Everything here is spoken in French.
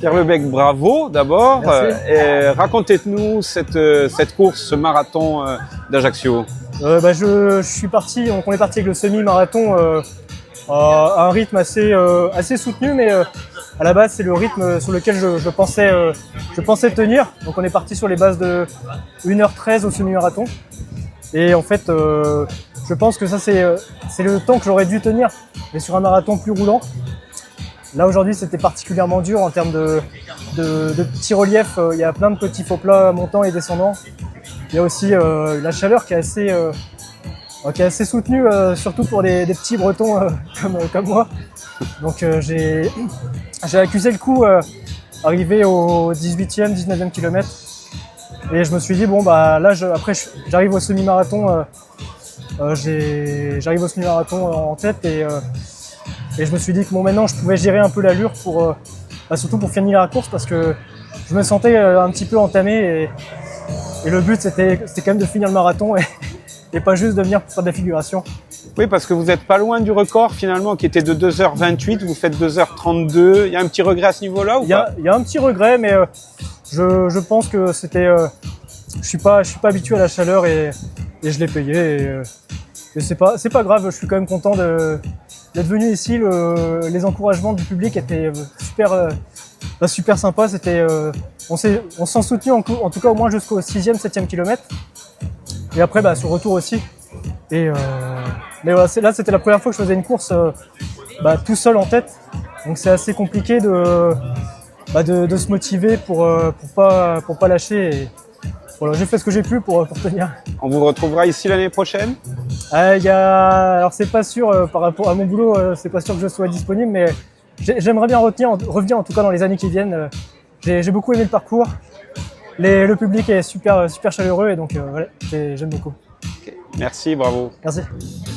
Pierre Lebec, bravo d'abord. Racontez-nous cette course, ce marathon d'Ajaccio. Je suis parti, donc on est parti avec le semi-marathon à un rythme assez soutenu, mais à la base c'est le rythme sur lequel je pensais tenir. Donc on est parti sur les bases de 1h13 au semi-marathon. Et en fait, je pense que ça c'est le temps que j'aurais dû tenir, mais sur un marathon plus roulant. Là aujourd'hui c'était particulièrement dur en termes de petits reliefs, il y a plein de petits faux plats montants et descendants. Il y a aussi la chaleur qui est assez soutenue, surtout pour des petits bretons comme moi. Donc j'ai accusé le coup arrivé au 18e, 19e kilomètre. Et je me suis dit, bon bah là après j'arrive au semi-marathon, j'arrive au semi-marathon en tête et je me suis dit que bon, maintenant je pouvais gérer un peu l'allure surtout pour finir la course, parce que je me sentais un petit peu entamé et le but c'était quand même de finir le marathon et pas juste de venir pour faire de la figuration. Oui, parce que vous n'êtes pas loin du record finalement qui était de 2h28, vous faites 2h32. Il y a un petit regret à ce niveau-là ou pas? Il y a un petit regret, mais je pense que c'était. Je suis pas habitué à la chaleur et je l'ai payé. Et c'est pas grave, je suis quand même content d'être venu ici. Les encouragements du public étaient super sympas. On s'en soutenu en tout cas au moins jusqu'au 6e, 7e kilomètre. Et après, sur le retour aussi. Mais voilà, là c'était la première fois que je faisais une course tout seul en tête. Donc c'est assez compliqué de se motiver pour pas lâcher. Et voilà, j'ai fait ce que j'ai pu pour tenir. On vous retrouvera ici l'année prochaine? Alors c'est pas sûr, par rapport à mon boulot, c'est pas sûr que je sois disponible, mais j'aimerais bien revenir en tout cas dans les années qui viennent. J'ai beaucoup aimé le parcours. Le public est super chaleureux et donc voilà, j'aime beaucoup. Okay. Merci, bravo. Merci.